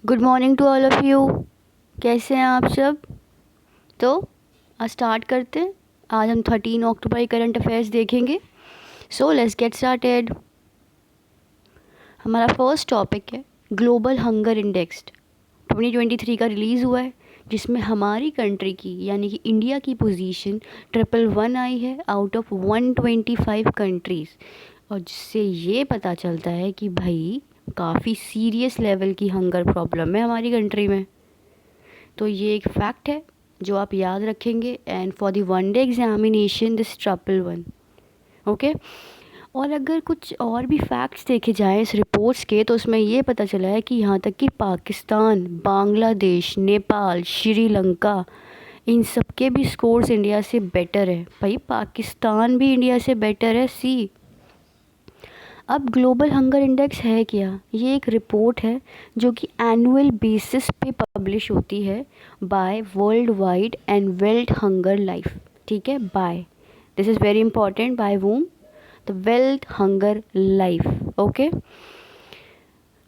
Good morning to all of you. कैसे हैं आप सब? तो आज स्टार्ट करते हैं। आज हम 13 अक्टूबर करंट अफेयर्स देखेंगे। So let's get started. हमारा फर्स्ट टॉपिक है ग्लोबल हंगर इंडेक्स 2023 का रिलीज़ हुआ है, जिसमें हमारी कंट्री की यानी कि इंडिया की पोजीशन 111 आई है आउट ऑफ 125 कंट्रीज़। और जिससे ये पता चलता है कि भाई काफ़ी सीरियस लेवल की हंगर प्रॉब्लम है हमारी कंट्री में। तो ये एक फैक्ट है जो आप याद रखेंगे। And for the one day examination this triple one. Okay. और अगर कुछ और भी फैक्ट्स देखे जाएं इस रिपोर्ट्स के, तो उसमें ये पता चला है कि यहाँ तक कि पाकिस्तान, बांग्लादेश, नेपाल, श्रीलंका, इन सब के भी स्कोर्स इंडिया से बेटर है। भाई पाकिस्तान भी इंडिया से बेटर है। सी, अब ग्लोबल हंगर इंडेक्स है क्या? ये एक रिपोर्ट है जो कि एनुअल बेसिस पे पब्लिश होती है by world wide and world hunger life. ठीक है, by, this is very important, by whom? The world hunger life. Okay.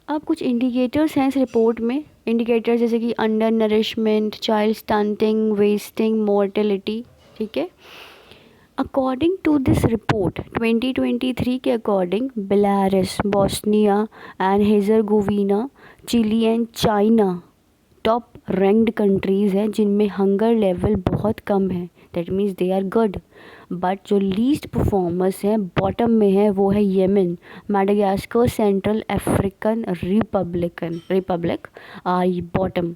अब कुछ इंडिकेटर्स हैं इस रिपोर्ट में। इंडिकेटर्स जैसे कि undernourishment, child stunting, wasting, mortality. ठीक है। अकॉर्डिंग टू दिस रिपोर्ट 2023 के according Belarus, Bosnia and Herzegovina, Chile and China top ranked countries हैं जिनमें हंगर लेवल बहुत कम है। That means they are good. But जो लीस्ट परफॉर्मर्स हैं, बॉटम में है, वो है Yemen, Madagascar, Central African Republic are bottom.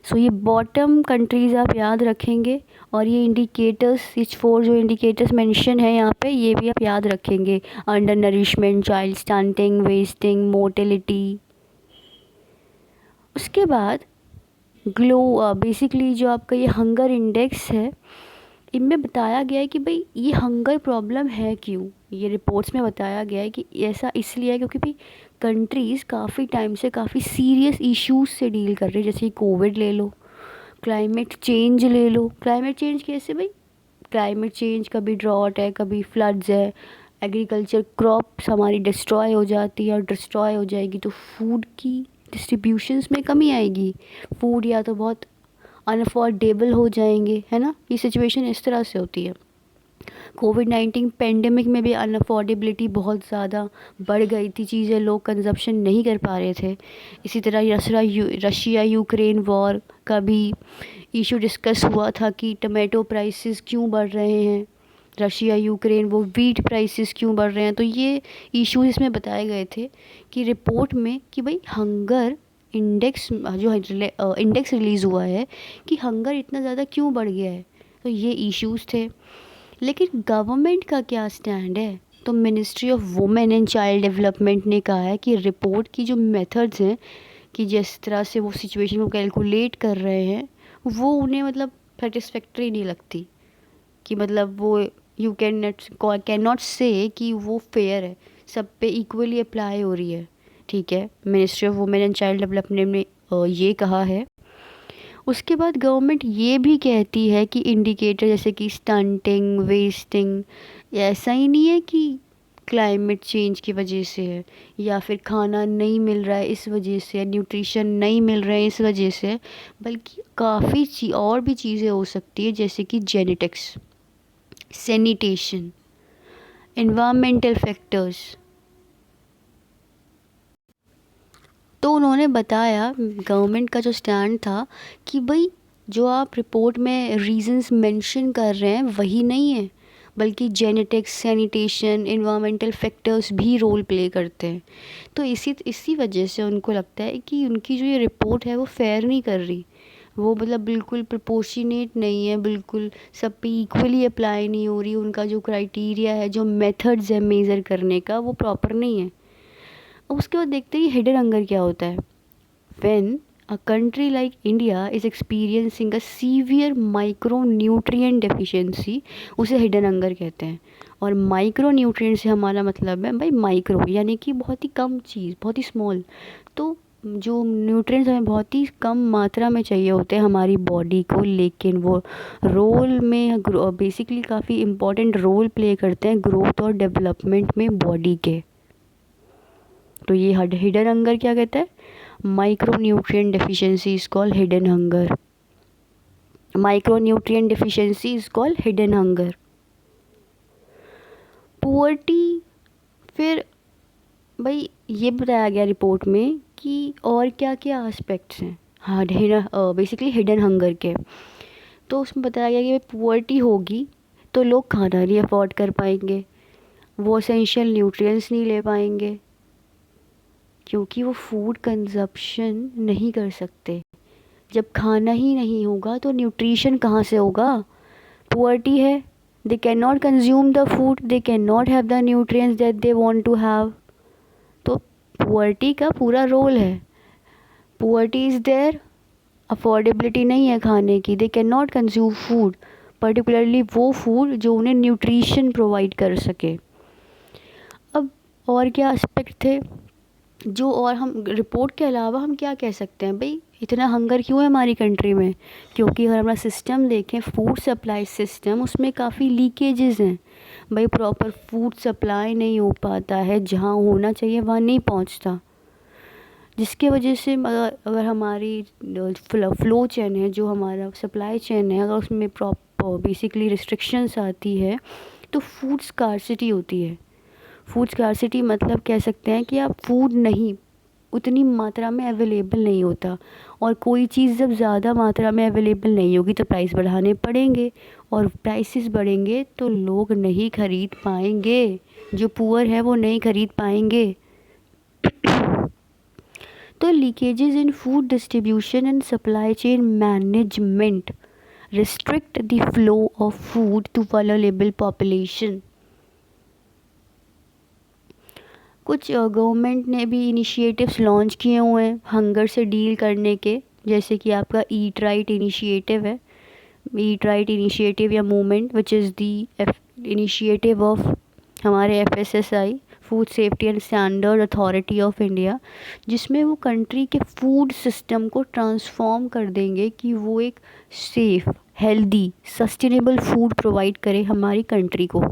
So ये बॉटम कंट्रीज़ आप याद रखेंगे। और ये इंडिकेटर्स, इच फोर जो इंडिकेटर्स मेंशन है यहाँ पे, ये भी आप याद रखेंगे। Under nourishment, child stunting, wasting, mortality. उसके बाद बेसिकली जो आपका ये हंगर इंडेक्स है, इनमें बताया गया है कि भाई ये हंगर प्रॉब्लम है क्यों। ये रिपोर्ट्स में बताया गया है कि ऐसा इसलिए है क्योंकि भाई कंट्रीज़ काफ़ी टाइम से काफ़ी सीरियस इश्यूज से डील कर रही है। जैसे कोविड ले लो, क्लाइमेट चेंज ले लो। क्लाइमेट चेंज कैसे भाई? क्लाइमेट चेंज, कभी ड्रॉट है, कभी फ्लड्स है, एग्रीकल्चर क्रॉप्स हमारी डिस्ट्रॉय हो जाती है, और डिस्ट्रॉय हो जाएगी तो फूड की डिस्ट्रीब्यूशंस में कमी आएगी। फूड या तो बहुत अनअफोर्डेबल हो जाएंगे, है ना। ये सिचुएशन इस तरह से होती है। कोविड-19 पेंडेमिक में भी अनअफोर्डेबिलिटी बहुत ज़्यादा बढ़ गई थी, चीज़ें लोग कंजप्शन नहीं कर पा रहे थे। इसी तरह रशिया यूक्रेन वॉर का भी इशू डिस्कस हुआ था कि टमाटो प्राइसेस क्यों बढ़ रहे हैं, रशिया यूक्रेन वो वीट प्राइसेस क्यों बढ़ रहे हैं। तो ये इशूज़ इसमें बताए गए थे कि रिपोर्ट में कि भाई हंगर इंडेक्स जो इंडेक्स रिलीज़ हुआ है कि हंगर इतना ज़्यादा क्यों बढ़ गया है। तो ये इश्यूज़ थे। लेकिन गवर्नमेंट का क्या स्टैंड है? तो ministry of women and child development ने कहा है कि रिपोर्ट की जो मेथड्स हैं, कि जिस तरह से वो सिचुएशन को कैलकुलेट कर रहे हैं, वो उन्हें मतलब सेटिस्फैक्ट्री नहीं लगती। कि मतलब वो यू कैन नॉट से कि वो फेयर है, सब पे इक्वली अप्लाई हो रही है। ठीक है, ministry of women and child development ने ये कहा है। उसके बाद गवर्नमेंट ये भी कहती है कि इंडिकेटर जैसे कि स्टंटिंग, वेस्टिंग, ऐसा ही नहीं है कि क्लाइमेट चेंज की वजह से है, या फिर खाना नहीं मिल रहा है इस वजह से, न्यूट्रिशन नहीं मिल रहा है इस वजह से है, बल्कि काफ़ी और भी चीज़ें हो सकती है, जैसे कि जेनेटिक्स, सैनिटेशन, एनवायरमेंटल फैक्टर्स। तो उन्होंने बताया, गवर्नमेंट का जो स्टैंड था कि भाई जो आप रिपोर्ट में रीजंस मेंशन कर रहे हैं वही नहीं है, बल्कि जेनेटिक्स, सैनिटेशन, एनवायरमेंटल फैक्टर्स भी रोल प्ले करते हैं। तो इसी वजह से उनको लगता है कि उनकी जो ये रिपोर्ट है वो फेयर नहीं कर रही। वो मतलब बिल्कुल प्रोपोर्शनेट नहीं है, बिल्कुल सब पे इक्वली अप्लाई नहीं हो रही। उनका जो क्राइटेरिया है, जो मेथड्स है मेज़र करने का, वो प्रॉपर नहीं है। उसके बाद देखते ही हिडन हंगर क्या होता है। When a country like India is experiencing a severe micro nutrient deficiency, उसे हिडन हंगर कहते हैं। और माइक्रो न्यूट्रिएंट से हमारा मतलब है भाई माइक्रो यानी कि बहुत ही कम चीज़, बहुत ही स्मॉल। तो जो न्यूट्रिएंट्स हमें बहुत ही कम मात्रा में चाहिए होते हैं हमारी बॉडी को, लेकिन वो रोल में बेसिकली काफ़ी इम्पोर्टेंट रोल प्ले करते हैं ग्रोथ और डेवलपमेंट में बॉडी के। तो ये हिडन हंगर क्या कहता है? Micronutrient deficiency is called hidden hunger. Micronutrient deficiency is called hidden hunger. Poverty, फिर भाई ये बताया गया रिपोर्ट में कि और क्या क्या एस्पेक्ट्स हैं हाँ बेसिकली हिडन हंगर के। तो उसमें बताया गया कि पुअर्टी होगी तो लोग खाना नहीं अफोर्ड कर पाएंगे, वो एसेंशियल न्यूट्रिएंट्स नहीं ले पाएंगे क्योंकि वो फूड कंजप्शन नहीं कर सकते। जब खाना ही नहीं होगा तो न्यूट्रिशन कहाँ से होगा? पुअर्टी है, they can not consume the food, they can not have the nutrients that they want to have. तो पुअर्टी का पूरा रोल है, पुअर्टी इज़ देयर, अफोर्डेबिलिटी नहीं है खाने की, दे can not consume food, particularly वो फूड जो उन्हें न्यूट्रिशन प्रोवाइड कर सके। अब और क्या एस्पेक्ट थे जो, और हम रिपोर्ट के अलावा हम क्या कह सकते हैं भाई इतना हंगर क्यों है हमारी कंट्री में? क्योंकि अगर हमारा सिस्टम देखें, फूड सप्लाई सिस्टम, उसमें काफ़ी लीकेजेस हैं भाई, प्रॉपर फूड सप्लाई नहीं हो पाता है, जहाँ होना चाहिए वहाँ नहीं पहुँचता, जिसके वजह से अगर हमारी फ्लो चेन है, जो हमारा सप्लाई चेन है, अगर उसमें प्रॉपर बेसिकली रिस्ट्रिक्शंस आती है तो फूड स्कार्सिटी होती है। फूड स्कार्सिटी मतलब कह सकते हैं कि आप फूड नहीं उतनी मात्रा में अवेलेबल नहीं होता, और कोई चीज़ जब ज़्यादा मात्रा में अवेलेबल नहीं होगी तो प्राइस बढ़ाने पड़ेंगे, और प्राइसेस बढ़ेंगे तो लोग नहीं खरीद पाएंगे, जो पुअर है वो नहीं खरीद पाएंगे। तो leakages in food distribution and supply chain management restrict the flow of food to vulnerable population. कुछ गवर्नमेंट ने भी इनिशिएटिव्स लॉन्च किए हुए हैं हंगर से डील करने के, जैसे कि आपका ईट राइट इनिशिएटिव है, ईट राइट इनिशिएटिव या movement which is the initiative of हमारे FSSAI, food safety and standard authority of India, जिसमें वो कंट्री के फूड सिस्टम को ट्रांसफॉर्म कर देंगे कि वो एक safe, healthy, sustainable food provide करे हमारी कंट्री को।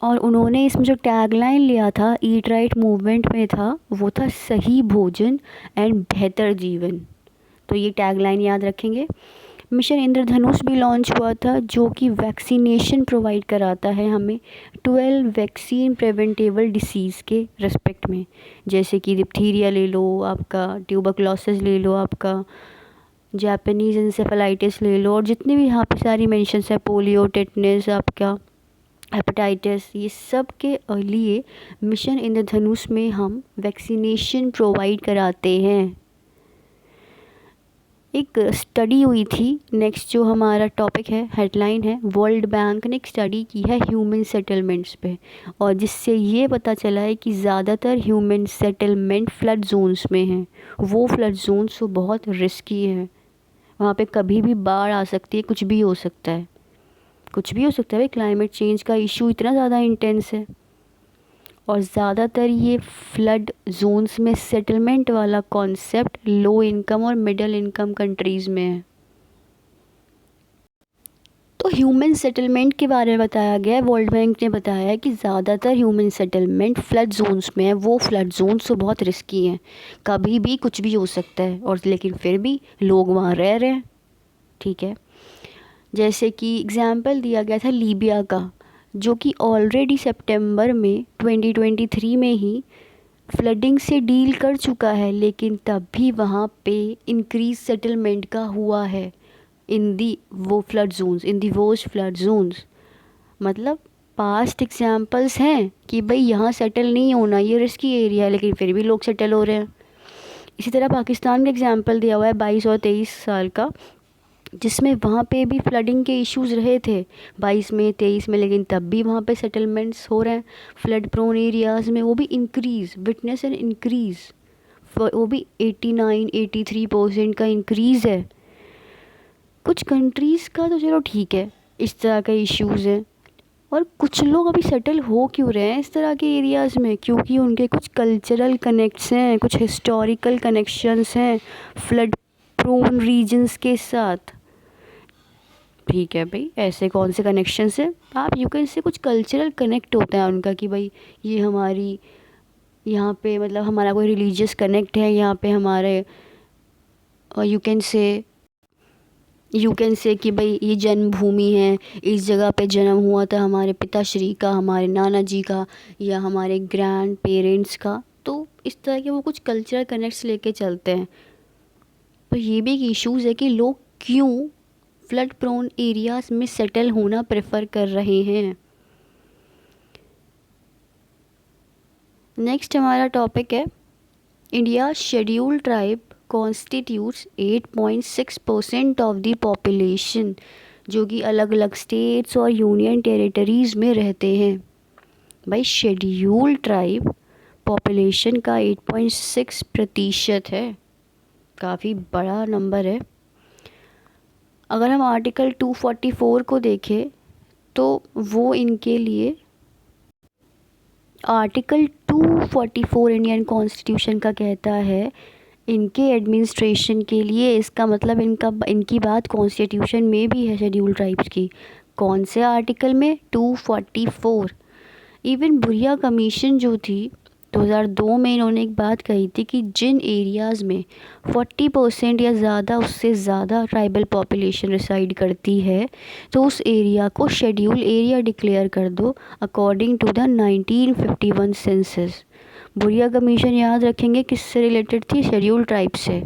और उन्होंने इसमें जो टैगलाइन लिया था ईट राइट मूवमेंट में था, वो था सही भोजन एंड बेहतर जीवन। तो ये टैगलाइन याद रखेंगे। मिशन इंद्रधनुष भी लॉन्च हुआ था, जो कि वैक्सीनेशन प्रोवाइड कराता है हमें 12 वैक्सीन प्रिवेंटेबल डिसीज़ के रिस्पेक्ट में, जैसे कि डिप्थीरिया ले लो, आपका ट्यूबरकुलोसिस ले लो, आपका जापानीज़ इंसेफेलाइटिस ले लो, और जितने भी यहाँ पे सारी मेंशंस है, पोलियो, टेटनस, आपका हेपेटाइटिस, ये सब के लिए मिशन इंद्रधनुष में हम वैक्सीनेशन प्रोवाइड कराते हैं। एक स्टडी हुई थी, नेक्स्ट जो हमारा टॉपिक है, हेडलाइन है, वर्ल्ड बैंक ने एक स्टडी की है ह्यूमन सेटलमेंट्स पे, और जिससे ये पता चला है कि ज़्यादातर ह्यूमन सेटलमेंट फ्लड जोन्स में हैं। वो फ्लड जोन्स तो बहुत रिस्की हैं, वहाँ पे कभी भी बाढ़ आ सकती है, कुछ भी हो सकता है, कुछ भी हो सकता है भाई, क्लाइमेट चेंज का इशू इतना ज़्यादा इंटेंस है। और ज़्यादातर ये फ्लड जोन्स में सेटलमेंट वाला कॉन्सेप्ट लो इनकम और मिडिल इनकम कंट्रीज़ में है। तो ह्यूमन सेटलमेंट के बारे में बताया गया है, वर्ल्ड बैंक ने बताया है कि ज़्यादातर ह्यूमन सेटलमेंट फ्लड जोन्स में है। वो फ्लड जोन्स तो बहुत रिस्की हैं, कभी भी कुछ भी हो सकता है, और लेकिन फिर भी लोग वहाँ रह रहे हैं। ठीक है, जैसे कि एग्ज़ाम्पल दिया गया था लीबिया का, जो कि ऑलरेडी सितंबर में 2023 में ही फ्लडिंग से डील कर चुका है, लेकिन तब भी वहाँ पे इंक्रीज सेटलमेंट का हुआ है इन दी वो फ्लड जोन्स, इन दी वोस्ट फ्लड जोन्स। मतलब पास्ट एग्जाम्पल्स हैं कि भाई यहाँ सेटल नहीं होना, ये रिस्की एरिया है, लेकिन फिर भी लोग सेटल हो रहे हैं। इसी तरह पाकिस्तान का एग्जाम्पल दिया हुआ है 22 और 23 साल का, जिसमें वहाँ पे भी फ्लडिंग के इश्यूज़ रहे थे 22 में 23 में, लेकिन तब भी वहाँ पे सेटलमेंट्स हो रहे हैं फ्लड प्रोन एरियाज़ में, वो भी इंक्रीज़, विटनेस एंड इंक्रीज़, वो भी 89-83% का इंक्रीज़ है। कुछ कंट्रीज़ का तो चलो ठीक है, इस तरह के इश्यूज़ हैं, और कुछ लोग अभी सेटल हो क्यों रहे हैं इस तरह के एरियाज़ में? क्योंकि उनके कुछ कल्चरल कनेक्ट्स हैं, कुछ हिस्टोरिकल कनेक्शंस हैं फ्लड प्रोन रीजन्स के साथ। ठीक है भाई, ऐसे कौन से कनेक्शंस हैं? आप यू कैन से कुछ कल्चरल कनेक्ट होता है उनका कि भाई ये हमारी यहाँ पे मतलब हमारा कोई रिलीजियस कनेक्ट है, यहाँ पे हमारे यू कैन से कि भाई ये जन्मभूमि है, इस जगह पे जन्म हुआ था हमारे पिताश्री का, हमारे नाना जी का, या हमारे ग्रैंड पेरेंट्स का। तो इस तरह के वो कुछ कल्चरल कनेक्ट्स लेके चलते हैं। तो ये भी एक इश्यूज़ है कि लोग क्यों फ्लड प्रोन एरियाज़ में सेटल होना प्रेफर कर रहे हैं। नेक्स्ट हमारा टॉपिक है India scheduled tribe constitutes 8.6% of the population, जो कि अलग अलग स्टेट्स और यूनियन टेरिटरीज़ में रहते हैं। भाई शेड्यूल्ड ट्राइब पॉपुलेशन का 8.6% है, काफ़ी बड़ा नंबर है। अगर हम आर्टिकल 244 को देखें तो वो इनके लिए आर्टिकल 244 इंडियन कॉन्स्टिट्यूशन का कहता है इनके एडमिनिस्ट्रेशन के लिए, इसका मतलब इनकी बात कॉन्स्टिट्यूशन में भी है शेड्यूल ट्राइब्स की। कौन से आर्टिकल में? 244। इवन बुरिया कमीशन जो थी 2002 में, इन्होंने एक बात कही थी कि जिन एरियाज़ में 40% या ज़्यादा, उससे ज़्यादा ट्राइबल पॉपुलेशन रिसाइड करती है तो उस एरिया को शेड्यूल एरिया डिक्लेयर कर दो अकॉर्डिंग टू द 1951 सेंसस। बुरिया कमीशन याद रखेंगे किससे रिलेटेड थी? शेड्यूल ट्राइब से।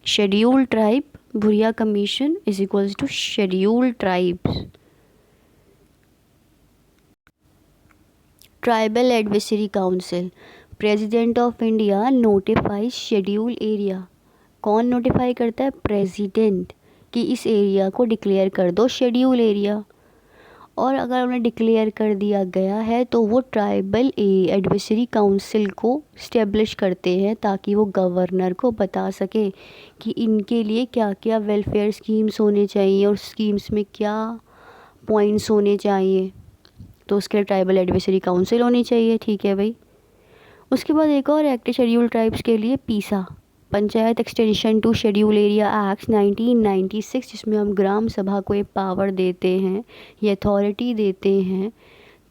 शेड्यूल ट्राइब, बुरिया commission is equals to schedule tribes. Tribal advisory council, president of India notifies schedule area. कौन नोटिफाई करता है? प्रेसिडेंट, कि इस एरिया को डिक्लेयर कर दो शेड्यूल एरिया। और अगर उन्हें डिक्लेयर कर दिया गया है तो वो ट्राइबल एडवाइजरी काउंसिल को स्टेब्लिश करते हैं ताकि वो गवर्नर को बता सके कि इनके लिए क्या क्या वेलफेयर स्कीम्स होने चाहिए और स्कीम्स में क्या पॉइंट्स होने चाहिए। तो उसके लिए ट्राइबल एडवाइजरी काउंसिल होनी चाहिए। ठीक है भाई। उसके बाद एक और एक्ट शेड्यूल ट्राइब्स के लिए, PESA, panchayat extension to schedule area act 1996, जिसमें हम ग्राम सभा को ये पावर देते हैं, ये अथॉरिटी देते हैं,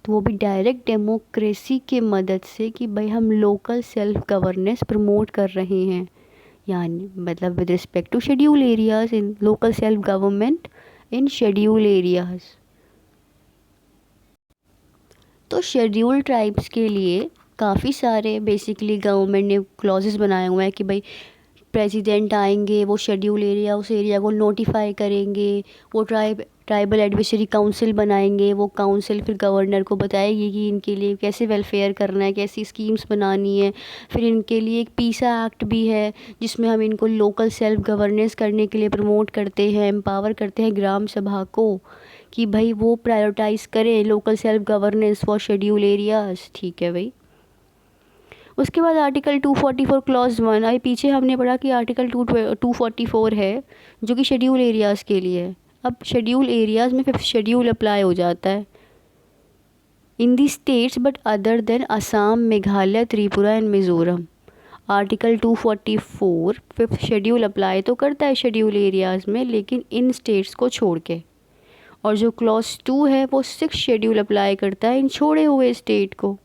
तो वो भी डायरेक्ट डेमोक्रेसी के मदद से कि भाई हम लोकल सेल्फ गवर्नेंस प्रमोट कर रहे हैं, यानी मतलब with respect to schedule areas in local self government in schedule areas. तो शेड्यूल ट्राइब्स के लिए काफ़ी सारे बेसिकली गवर्नमेंट ने क्लॉजेस बनाए हुए हैं कि भाई प्रेसिडेंट आएंगे, वो शेड्यूल एरिया, उस एरिया को नोटिफाई करेंगे, वो ट्राइबल एडवाइजरी काउंसिल बनाएंगे, वो काउंसिल फिर गवर्नर को बताएगी कि इनके लिए कैसे वेलफेयर करना है, कैसी स्कीम्स बनानी है। फिर इनके लिए एक पीसा एक्ट भी है जिसमें हम इनको लोकल सेल्फ गवर्नेंस करने के लिए प्रमोट करते हैं, एम्पावर करते हैं ग्राम सभा को कि भाई वो प्रायोरिटाइज़ करें local self governance for schedule areas. ठीक है भाई। उसके बाद आर्टिकल 244 क्लॉज 1, अभी पीछे हमने पढ़ा कि आर्टिकल 244 है जो कि शेड्यूल एरियाज़ के लिए है। अब शेड्यूल एरियाज़ में 5th शेड्यूल अप्लाई हो जाता है in the states but other than Assam, Meghalaya, Tripura and Mizoram. Article 244 5th schedule apply तो करता है शेड्यूल एरियाज़ में, लेकिन इन स्टेट्स को छोड़ के। और जो क्लॉज 2 है वो 6th शेड्यूल अप्लाई करता है इन छोड़े हुए स्टेट को।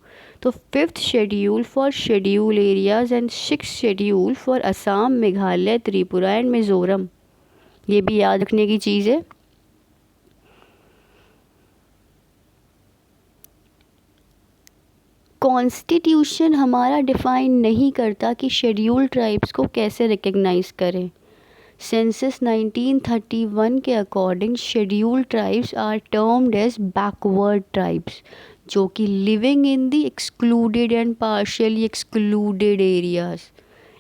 तो 5th schedule for schedule areas and 6th schedule for Assam, Meghalaya, Tripura and Mizoram. ये भी याद रखने की चीज़ है। कॉन्स्टिट्यूशन हमारा डिफ़ाइन नहीं करता कि शेड्यूल ट्राइब्स को कैसे रिकग्नाइज़ करें। सेंसस 1931 के according schedule tribes are termed as backward tribes, जो कि living in the excluded and partially excluded areas.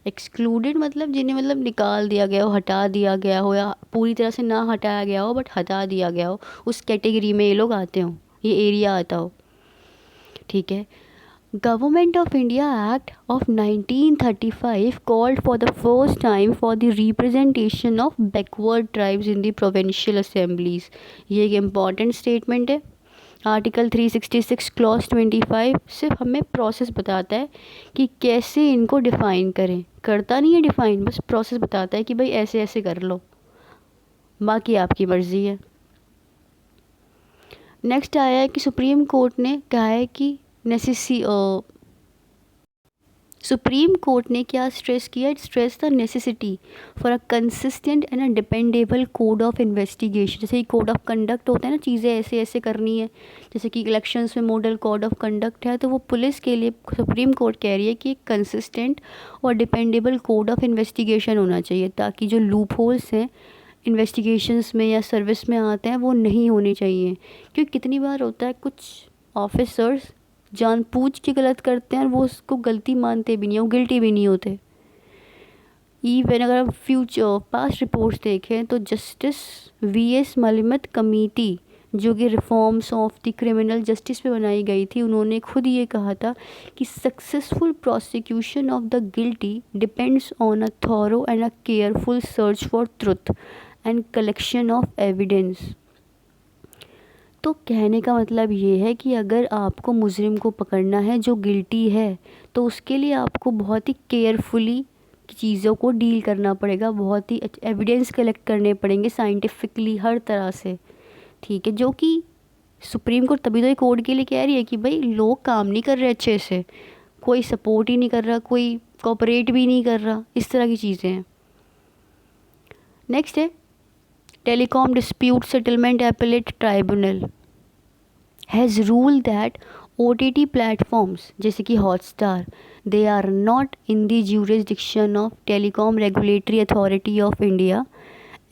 Excluded मतलब जिन्हें मतलब निकाल दिया गया हो, हटा दिया गया हो, या पूरी तरह से ना हटाया गया हो बट हटा दिया गया हो, उस कैटेगरी में ये लोग आते हों, ये एरिया आता हो। ठीक है। Government of India Act of 1935 called for the first time for the representation of backward tribes in the provincial assemblies। ये एक इम्पॉर्टेंट स्टेटमेंट है। आर्टिकल 366 क्लॉज 25 सिर्फ हमें प्रोसेस बताता है कि कैसे इनको डिफ़ाइन करें, करता नहीं है डिफ़ाइन, बस प्रोसेस बताता है कि भाई ऐसे ऐसे कर लो, बाकी आपकी मर्ज़ी है। नेक्स्ट आया है कि सुप्रीम कोर्ट ने कहा है कि नेसेसी सुप्रीम कोर्ट ने क्या स्ट्रेस किया? It stress the necessity for a consistent and a dependable code of investigation. जैसे कि कोड ऑफ कंडक्ट होता है ना, चीज़ें ऐसे ऐसे करनी है, जैसे कि इलेक्शंस में मॉडल कोड ऑफ कंडक्ट है, तो वो पुलिस के लिए सुप्रीम कोर्ट कह रही है कि एक कंसिस्टेंट और डिपेंडेबल कोड ऑफ इन्वेस्टिगेशन होना चाहिए, ताकि जो लूप होल्स हैं इन्वेस्टिगेशंस में या सर्विस में आते हैं वो नहीं होने चाहिए। क्योंकि कितनी बार होता है कुछ ऑफिसर्स जानबूझ के गलत करते हैं और वो उसको गलती मानते भी नहीं है, वो गिल्टी भी नहीं होते। इवन अगर हम फ्यूचर पास्ट रिपोर्ट्स देखें तो जस्टिस वीएस मलिमत कमेटी, जो कि reforms of the criminal justice पे बनाई गई थी, उन्होंने खुद ये कहा था कि successful prosecution of the guilty depends on a thorough and a careful search for truth and collection of evidence. तो कहने का मतलब ये है कि अगर आपको मुजरिम को पकड़ना है जो गिल्टी है, तो उसके लिए आपको बहुत ही केयरफुली चीज़ों को डील करना पड़ेगा, बहुत ही एविडेंस कलेक्ट करने पड़ेंगे साइंटिफिकली हर तरह से, ठीक है। जो कि सुप्रीम कोर्ट तभी तो ये कोर्ट के लिए कह रही है कि भाई लोग काम नहीं कर रहे अच्छे से, कोई सपोर्ट ही नहीं कर रहा, कोई कोऑपरेट भी नहीं कर रहा, इस तरह की चीज़ें हैं। नेक्स्ट है telecom dispute settlement appellate tribunal has ruled that OTT platforms जैसे कि Hotstar, they are not in the jurisdiction of Telecom Regulatory Authority of India,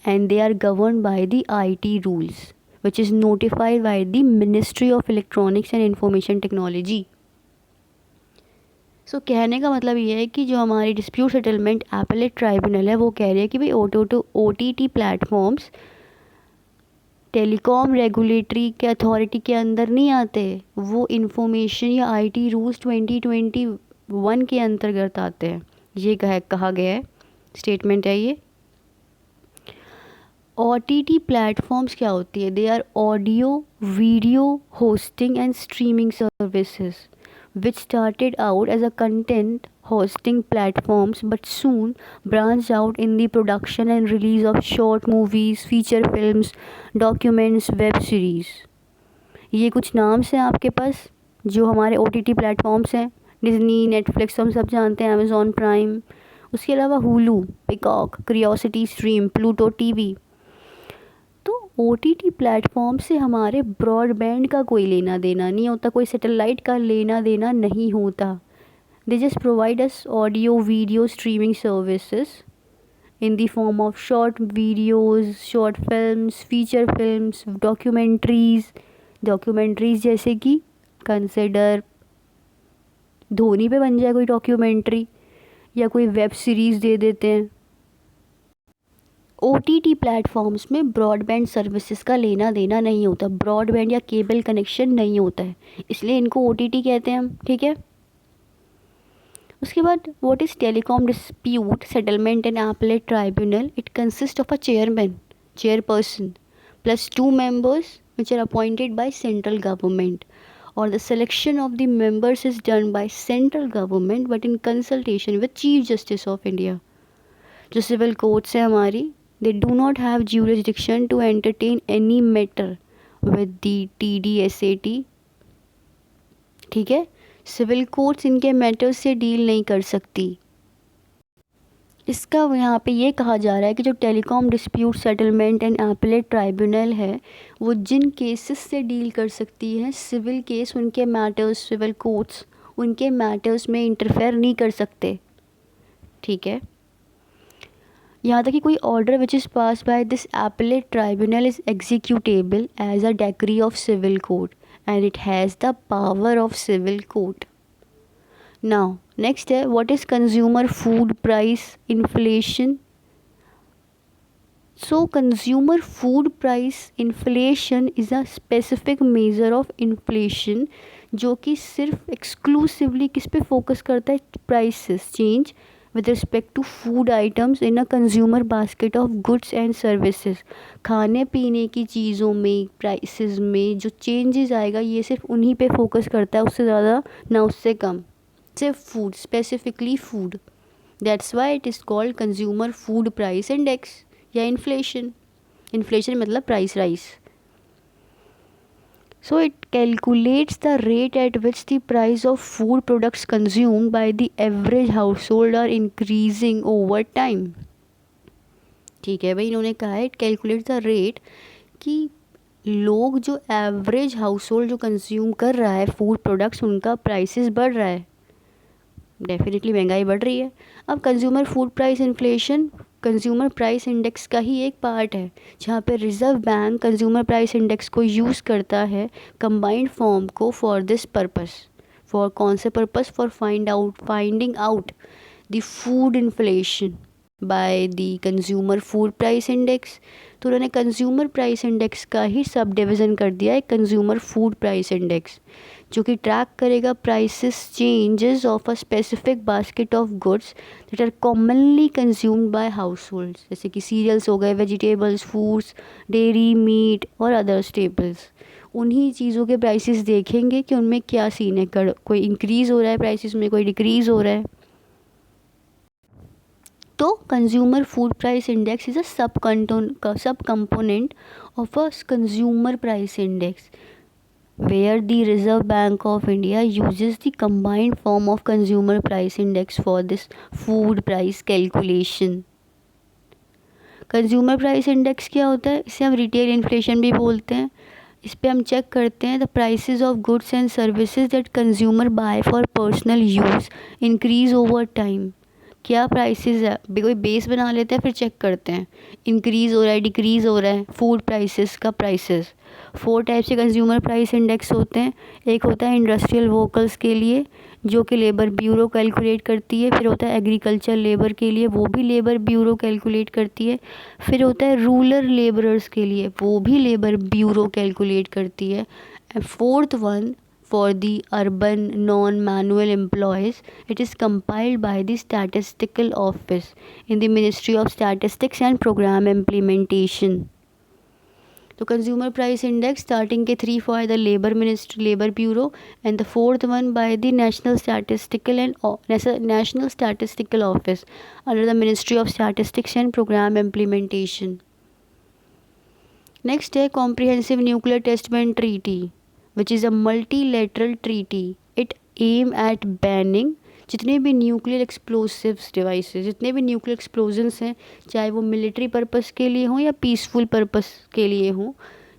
and they are governed by the IT rules which is notified by the Ministry of Electronics and Information Technology. सो कहने का मतलब ये है कि जो हमारी dispute settlement appellate tribunal है वो कह रही है कि भाई OTT प्लेटफॉर्म्स टेलीकॉम रेगुलेटरी के अथॉरिटी के अंदर नहीं आते, वो इंफॉर्मेशन या IT रूल्स 2021 के अंतर्गत आते हैं, ये कहा गया है, स्टेटमेंट है ये। OTT प्लेटफॉर्म्स क्या होती है? They are audio video hosting and streaming services which started out as a content hosting platforms but soon branched out in the production and release of short movies, feature films, documents, web series. ये कुछ नाम्स हैं आपके पास जो हमारे OTT platforms हैं। Disney, Netflix हम सब जानते हैं, अमेज़ॉन प्राइम, उसके अलावा Hulu, peacock, curiosity stream, Pluto TV। तो OTT प्लेटफॉर्म से हमारे ब्रॉडबैंड का कोई लेना देना नहीं होता, कोई सैटेलाइट का लेना देना नहीं होता। They just provide us audio video streaming services in the form of short videos, short films, feature films, documentaries जैसे कि कंसिडर धोनी पे बन जाए कोई डॉक्यूमेंट्री, या कोई वेब सीरीज़ दे देते हैं। OTT प्लेटफॉर्म्स में ब्रॉडबैंड सर्विसेज का लेना देना नहीं होता, ब्रॉडबैंड या केबल कनेक्शन नहीं होता है, इसलिए इनको OTT कहते हैं हम, ठीक है। उसके बाद what is telecom dispute settlement and appellate tribunal? It consist of a chairperson plus 2 members which are appointed by central government, or the selection of the members is done by central government but in consultation with Chief Justice of India. जो civil courts हैं हमारी, they do not have jurisdiction to entertain any matter with the TDSAT, ठीक है। Civil courts इनके matters से deal नहीं कर सकती। इसका यहाँ पे ये कहा जा रहा है कि जो telecom dispute settlement and appellate tribunal है वो जिन केसेस से डील कर सकती है सिविल केस, उनके मैटर्स, सिविल कोर्ट्स उनके मैटर्स में इंटरफेयर नहीं कर सकते, ठीक है। यहाँ तक कि कोई order which is pass by this appellate tribunal is executable as a decree of civil court and it has the power of civil court. Now next है what is consumer food price inflation? So consumer food price inflation is a specific measure of inflation जो कि सिर्फ exclusively किस पे focus करता है? Prices change with respect to food items in a consumer basket of goods and services। खाने पीने की चीज़ों में प्राइसेस में जो चेंजेस आएगा ये सिर्फ उन्हीं पे फोकस करता है, उससे ज़्यादा ना उससे कम, सिर्फ food, specifically food. That's why it is called consumer food price index या इन्फ्लेशन। इन्फ्लेशन मतलब price rise. So it calculates the rate at which the price of food products consumed by the average household are increasing over time. ठीक है भाई, इन्होंने कहा है it calculates the rate कि लोग जो एवरेज हाउस होल्ड जो कंज्यूम कर रहा है फूड प्रोडक्ट्स, उनका प्राइसेस बढ़ रहा है, डेफिनेटली महंगाई बढ़ रही है. अब consumer food price inflation consumer price index का ही एक पार्ट है, जहाँ पे reserve bank consumer price index को यूज़ करता है कंबाइंड फॉर्म को फॉर दिस पर्पस. फॉर कौन से purpose? For finding out the food inflation by the consumer food price index. तो उन्होंने कंज्यूमर प्राइस इंडेक्स का ही सब डिवीज़न कर दिया है कंज्यूमर फूड प्राइस इंडेक्स, जो कि ट्रैक करेगा prices changes of a specific basket of goods that are commonly consumed by households, जैसे कि सीरियल्स हो गए, वेजिटेबल्स, फ्रूट्स, डेयरी, मीट और अदर स्टेपल्स. उन्हीं चीज़ों के प्राइसेस देखेंगे कि उनमें क्या सीन है, कोई इंक्रीज़ हो रहा है प्राइसेस में, कोई डिक्रीज़ हो रहा है. तो consumer food price index is a sub component of a consumer price index where the Reserve Bank of India uses the combined form of consumer price index for this food price calculation. Consumer price index क्या होता है? इसे हम retail inflation भी बोलते हैं. इस पे हम चेक करते हैं the prices of goods and services that consumer buy for personal use increase over time. क्या प्राइसेस है, कोई बेस बना लेते हैं, फिर चेक करते हैं इंक्रीज़ हो रहा है, डिक्रीज़ हो रहा है फूड प्राइसेस का. प्राइसेस 4 टाइप से कंज्यूमर प्राइस इंडेक्स होते हैं. एक होता है इंडस्ट्रियल वर्कर्स के लिए, जो कि लेबर ब्यूरो कैलकुलेट करती है. फिर होता है एग्रीकल्चर लेबर के लिए, वो भी लेबर ब्यूरो कैलकुलेट करती है. फिर होता है रूरल लेबरर्स के लिए, वो भी लेबर ब्यूरो कैलकुलेट करती है. And fourth one for the urban non-manual employees, it is compiled by the Statistical Office in the Ministry of Statistics and Program Implementation. तो कंज्यूमर प्राइस इंडेक्स स्टार्टिंग के 3 for the labour bureau and the fourth one by the national statistical office under the ministry of statistics and programme implementation. Next है comprehensive nuclear test ban treaty, which is a multilateral treaty. It aim at banning जितने भी nuclear explosives devices, जितने भी nuclear explosions हैं, चाहे वो military purpose के लिए हों या पीसफुल पर्पस के लिए हों,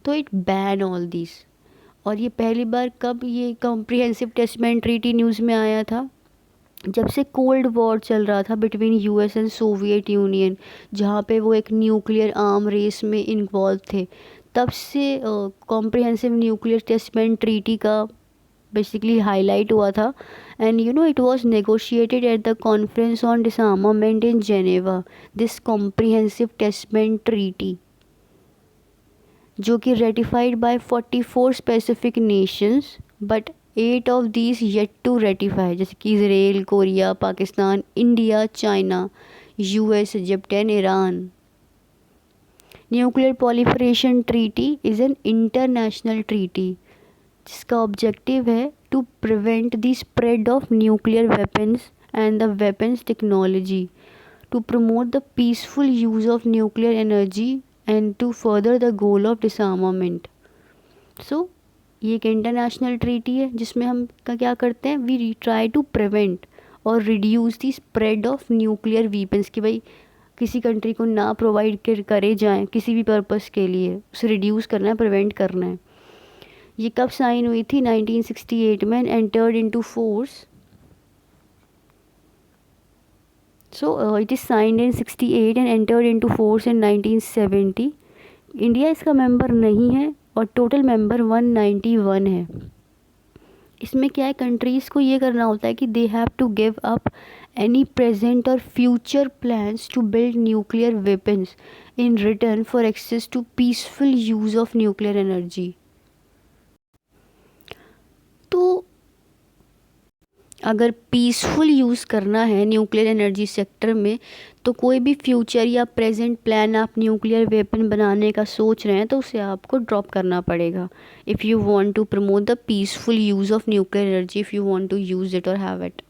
तो इट बैन ऑल दिस. और ये पहली बार कब ये comprehensive test ban treaty news में आया था? जब से कोल्ड वॉर चल रहा था between US and Soviet Union, जहाँ पे वो एक न्यूक्लियर आर्म रेस में इन्वॉल्व थे. तब से comprehensive nuclear test ban treaty का बेसिकली हाईलाइट हुआ था. And it was negotiated at the conference on disarmament in Geneva. This comprehensive test ban treaty, जो कि ratified by 44 specific nations, but 8 of these yet to ratify, जैसे कि Israel, Korea, Pakistan, India, China, US, Egypt and Iran. Nuclear proliferation treaty is an international treaty जिसका objective है to prevent the spread of nuclear weapons and the weapons technology, to promote the peaceful use of nuclear energy and to further the goal of disarmament. So ये एक international treaty है जिसमें हम क्या करते हैं, वी ट्राई टू प्रिवेंट और reduce the spread of nuclear weapons, कि भाई किसी कंट्री को ना प्रोवाइड करे जाएं किसी भी पर्पस के लिए, उसे रिड्यूस करना है, प्रिवेंट करना है. ये कब साइन हुई थी? 1968 में, entered into force. So it is signed in 68 and entered into force in 1970. India इसका मेंबर नहीं है और टोटल मेंबर 191 है. इसमें क्या है, कंट्रीज़ को ये करना होता है कि they have to give up any present or future plans to build nuclear weapons in return for access to peaceful use of nuclear energy. तो अगर पीसफुल यूज़ करना है न्यूक्लियर एनर्जी सेक्टर में, तो कोई भी फ्यूचर या प्रेजेंट प्लान आप न्यूक्लियर वेपन बनाने का सोच रहे हैं तो उसे आपको ड्रॉप करना पड़ेगा. If you want to promote the peaceful use of nuclear energy, if you want to use it और हैव इट.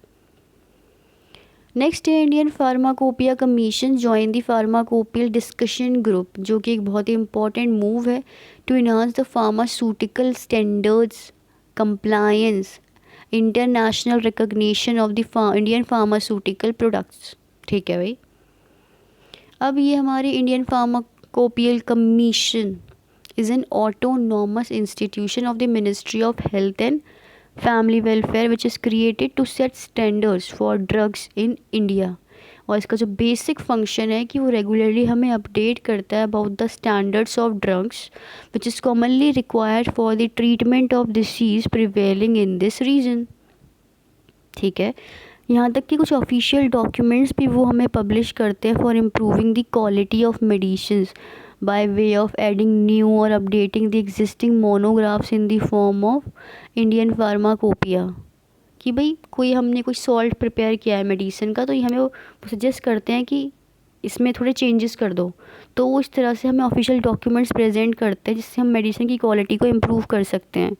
नेक्स्ट है Indian pharmacopoeia commission join the pharmacopoeial discussion group, जो कि एक बहुत ही इंपॉर्टेंट मूव है to enhance the pharmaceutical standards compliance international recognition of the Indian pharmaceutical products. ठीक है भाई। अब ये हमारी Indian pharmacopoeial commission is an autonomous institution of the ministry of health and family welfare which is created to set standards for drugs in India. और इसका जो basic function है कि वो रेगुलरली हमें अपडेट करता है about the standards of drugs which is commonly required for the treatment of disease prevailing in this region. ठीक है। यहाँ तक कि कुछ ऑफिशियल डॉक्यूमेंट्स भी वो हमें पब्लिश करते हैं for improving the quality of medicines by way of adding new or updating the existing monographs in the form of Indian Pharmacopoeia। कि भाई कोई हमने कोई सॉल्ट प्रिपेयर किया है मेडिसिन का, तो ये हमें वो सजेस्ट करते हैं कि इसमें थोड़े चेंजेस कर दो, तो वो इस तरह से हमें ऑफिशियल डॉक्यूमेंट्स प्रेजेंट करते हैं जिससे हम मेडिसिन की क्वालिटी को इम्प्रूव कर सकते हैं।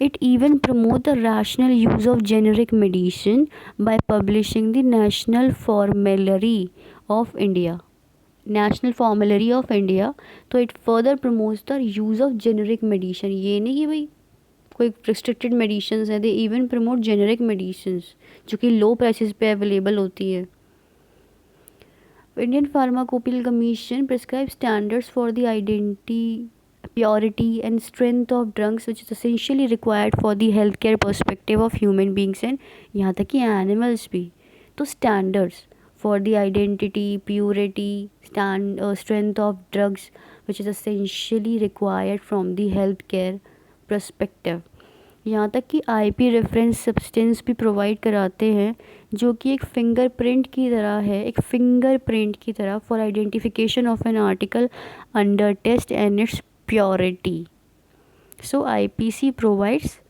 It even promote the rational use of generic medicine by publishing the National Formulary of India। National formulary of India, तो it further promotes the use of generic medicine. ये नहीं कि भाई कोई रिस्ट्रिक्टेड मेडिसिन है, they even promote generic medicine जो कि low prices पे अवेलेबल होती है। Indian pharmacopoeial commission prescribe standards for the identity purity and strength of drugs which is essentially required for the health care perspective of human beings and यहाँ तक कि animals भी। तो standards for the identity, purity, strength of drugs which is essentially required from the healthcare perspective। यहाँ तक कि IP reference substance भी provide कराते हैं जो कि एक फिंगरप्रिंट की तरह है, एक फिंगरप्रिंट की तरह for identification of an article under test and its purity. So IPC provides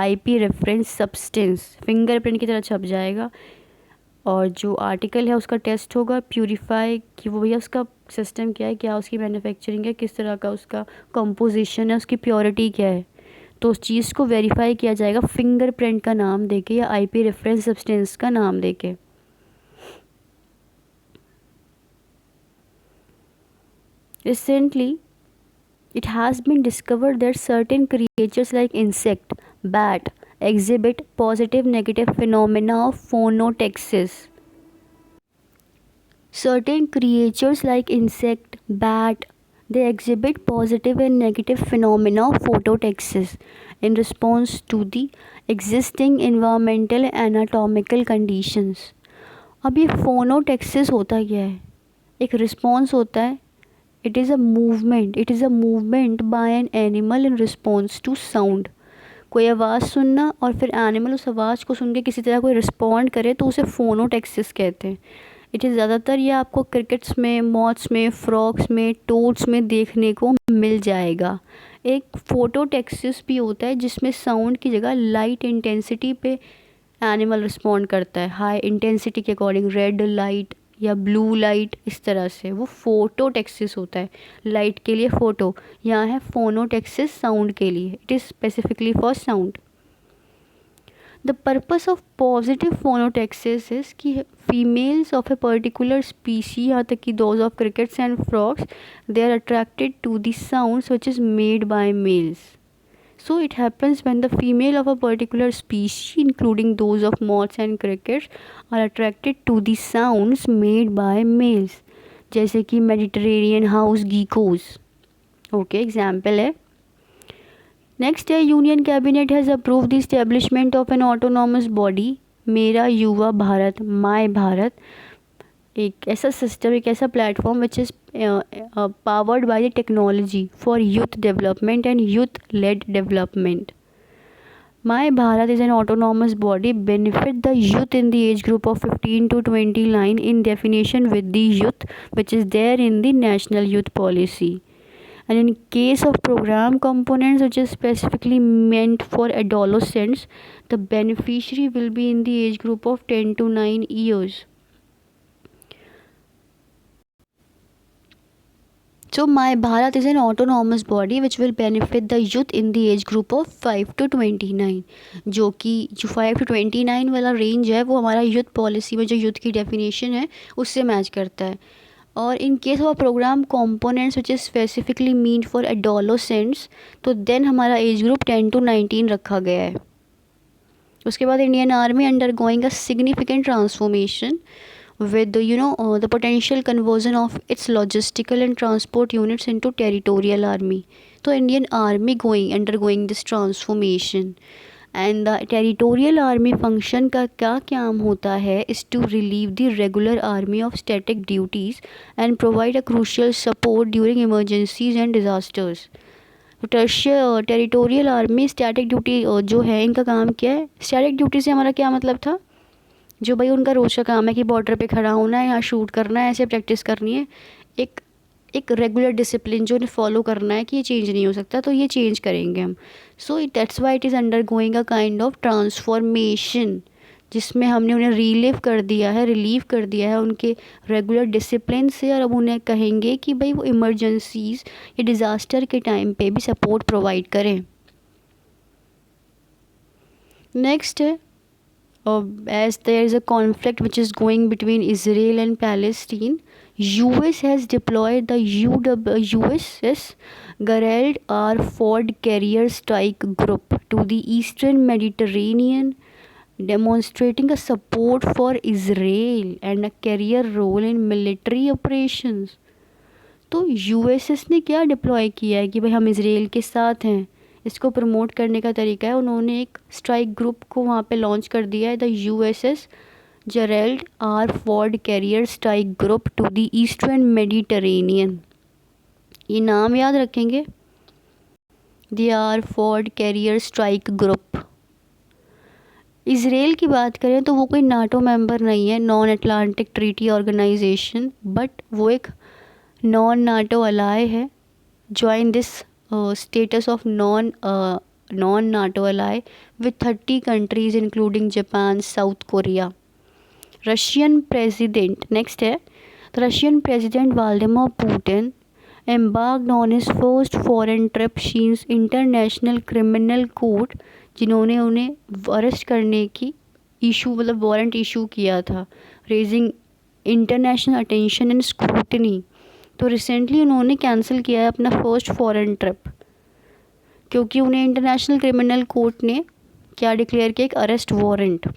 IP reference substance, fingerprint की तरह छप जाएगा और जो आर्टिकल है उसका टेस्ट होगा, प्यूरीफाई कि वो भैया उसका सिस्टम क्या है, क्या उसकी मैन्युफैक्चरिंग है, किस तरह का उसका कंपोजिशन है, उसकी प्योरिटी क्या है, तो उस चीज़ को वेरीफाई किया जाएगा फिंगरप्रिंट का नाम देके या IP रेफरेंस सब्सटेंस का नाम देके। Recently it has been discovered that certain creatures like insect, bat exhibit positive negative phenomena of phonotaxis। Certain creatures like insect, bat, they exhibit positive and negative phenomena of phototaxis in response to the existing environmental and anatomical conditions। अब ये phonotaxis होता क्या है? एक response होता है, it is a movement by an animal in response to sound। कोई आवाज़ सुनना और फिर एनिमल उस आवाज़ को सुन के किसी तरह कोई रिस्पॉन्ड करे तो उसे फोनोटेक्सिस कहते हैं। इट इज़ ज़्यादातर ये आपको क्रिकेट्स में, मॉथ्स में, फ्रॉग्स में, टोड्स में देखने को मिल जाएगा। एक फोटोटेक्सिस भी होता है जिसमें साउंड की जगह लाइट इंटेंसिटी पे एनिमल रिस्पॉन्ड करता है, हाई इंटेंसिटी के अकॉर्डिंग, रेड लाइट या ब्लू लाइट, इस तरह से वो फोटोटेक्सिस होता है। लाइट के लिए फोटो, यहाँ है फोनोटेक्सिस साउंड के लिए, it is specifically for sound. The purpose of positive phonotaxis is कि females of a particular species, यहाँ तक कि those of crickets and frogs, they are attracted to the sounds which is made by males. So it happens when the female of a particular species, including those of moths and crickets, are attracted to the sounds made by males, जैसे कि Mediterranean house गीकोज। Okay, example है। Next है, union cabinet has approve the establishment of N autonomous body, मेरा युवा Bharat, my Bharat, एक ऐसा system, एक ऐसा platform which is powered by the technology for youth development and youth led development. My Bharat is an autonomous body benefit the youth in the age group of 15 to 29 in definition with the youth which is there in the national youth policy. And in case of program components which is specifically meant for adolescents, the beneficiary will be in the age group of 10 to 9 years। So my Bharat is an autonomous body which will benefit the youth in the age group of 5 to 29, जो कि जो 5 to 29 वाला range है वो हमारा youth policy में जो youth की डेफिनेशन है उससे मैच करता है. और in case of programme components which is specifically mean for adolescents, तो देन हमारा एज ग्रुप 10 to 19 रखा गया है. उसके बाद Indian army under going a significant transformation with the potential conversion of its logistical and transport units into territorial army. So Indian army undergoing this transformation, and the territorial army function का क्या काम होता है is to relieve the regular army of static duties and provide a crucial support during emergencies and disasters. Territorial army static duty जो है इनका काम क्या है. स्टैटिक ड्यूटी से हमारा क्या मतलब था, जो भाई उनका रोज़ का काम है कि बॉर्डर पे खड़ा होना है, यहाँ शूट करना है, ऐसे प्रैक्टिस करनी है, एक एक रेगुलर डिसिप्लिन जो उन्हें फॉलो करना है कि ये चेंज नहीं हो सकता, तो ये चेंज करेंगे हम. So that's why it is under going a kind of transformation, जिसमें हमने उन्हें रिलीव कर दिया है उनके रेगुलर डिसिप्लिन से, और अब उन्हें कहेंगे कि भाई वो इमरजेंसीज या डिज़ास्टर के टाइम पे भी सपोर्ट प्रोवाइड करें. नेक्स्ट है, as there is a conflict which is going between Israel and Palestine, US has deployed the USS Gerald R. Ford Carrier Strike Group to the Eastern Mediterranean, demonstrating a support for Israel and a carrier role in military operations. तो USS ने क्या deploy किया है कि भाई हम Israel के साथ हैं, इसको प्रमोट करने का तरीका है उन्होंने एक स्ट्राइक ग्रुप को वहाँ पे लॉन्च कर दिया है, the USS Gerald R Ford carrier strike group to the eastern Mediterranean. ये नाम याद रखेंगे, the R Ford carrier strike group. Israel की बात करें तो वो कोई नाटो मेंबर नहीं है, non Atlantic treaty organisation, but वो एक नॉन नाटो अलाय है. Join this status of non-NATO ally with 30 countries including Japan, South Korea. Russian president, next है, the Russian president Vladimir Putin embarked on his first foreign trip since International Criminal Court, जिन्होंने उन्हें arrest करने की मतलब warrant issue किया था, raising international attention and scrutiny. तो recently उन्होंने कैंसिल किया है अपना फर्स्ट फॉरेन ट्रिप, क्योंकि उन्हें इंटरनेशनल क्रिमिनल कोर्ट ने क्या डिक्लेयर किया, एक अरेस्ट वारंट.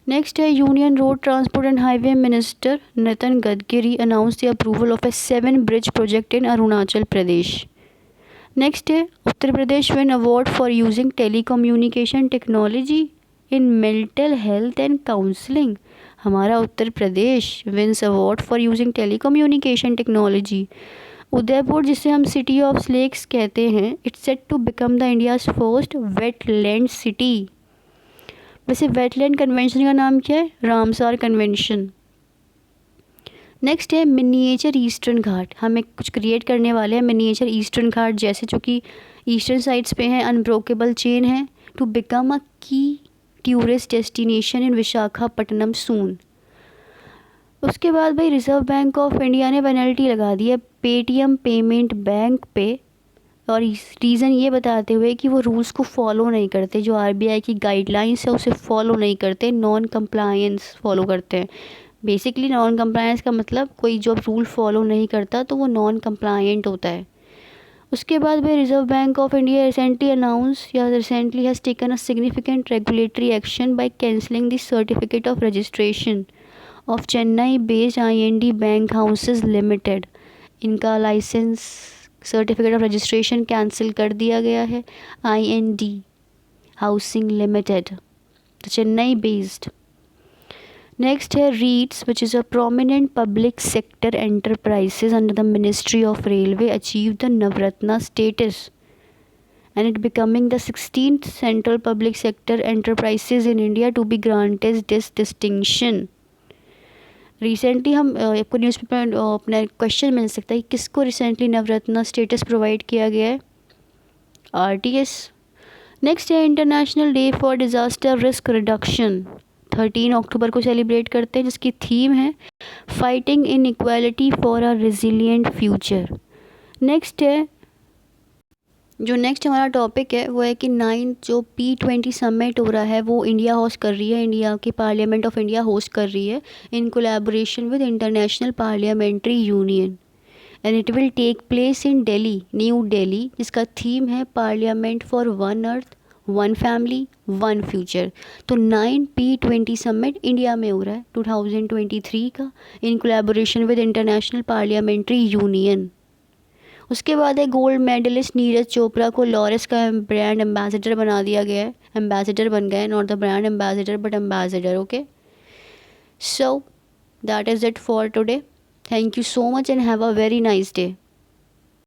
नेक्स्ट है, union road transport and highway minister Nitin Gadkari announce the approval of a 7 bridge project in Arunachal Pradesh. Next है, Uttar Pradesh win award for using telecommunication technology in mental health and counselling. हमारा Uttar Pradesh wins award for using telecommunication technology. Udaipur, जिसे हम city of lakes कहते हैं, it's set to become the India's first wetland city. वैसे wetland convention का नाम क्या है, रामसार कन्वेंशन. नेक्स्ट है, मिनिएचर ईस्टर्न घाट. हम एक कुछ क्रिएट करने वाले हैं मिनिएचर ईस्टर्न घाट जैसे, जो कि ईस्टर्न साइड्स पे हैं, अनब्रोकेबल चेन है, टू बिकम अ की टूरिस्ट डेस्टिनेशन इन विशाखापट्टनम सून. उसके बाद भाई रिजर्व बैंक ऑफ इंडिया ने पेनल्टी लगा दी है पेटीएम पेमेंट बैंक पे, और रीज़न ये बताते हुए कि वो रूल्स को फॉलो नहीं करते, जो आरबीआई की गाइडलाइंस है उसे फॉलो नहीं करते, नॉन कंप्लायंस फॉलो करते हैं. बेसिकली नॉन कंप्लायंस का मतलब कोई जो रूल फॉलो नहीं करता तो वो नॉन कंप्लायंट होता है. उसके बाद भाई Reserve Bank of India recently has taken a significant regulatory action by cancelling the certificate of registration of Chennai based IND bank houses limited. इनका licence certificate of registration cancel कर दिया गया है, IND housing limited, Chennai based. Next है, RITES which is a prominent public sector enterprises under the ministry of railway achieve the Navratna status and it becoming the 16th central public sector enterprises in India to be granted this distinction. Recently हम आपको newspaper अपना question मिल सकता है, किसको recently Navratna status provide किया गया है, RTS. Next है, international day for disaster risk reduction 13 अक्टूबर को सेलिब्रेट करते हैं, जिसकी थीम है fighting inequality for a resilient future. Next है, जो नेक्स्ट हमारा टॉपिक है वो है कि 9th जो P20 समिट हो रहा है वो इंडिया होस्ट कर रही है, इंडिया की पार्लियामेंट ऑफ इंडिया होस्ट कर रही है in collaboration with international parliamentary union, and it will take place in Delhi, new Delhi, जिसका थीम है parliament for one earth, one family, one future. तो 9P20 समिट इंडिया में हो रहा है 2023 का इन collaboration with international parliamentary union. उसके बाद है गोल्ड मेडलिस्ट नीरज चोपड़ा को लॉरेस का ब्रांड एम्बेसडर बना दिया गया है, एम्बेसडर बन गए, not the brand ambassador but ambassador. Okay, so that is it for today. Thank you so much and have a very nice day.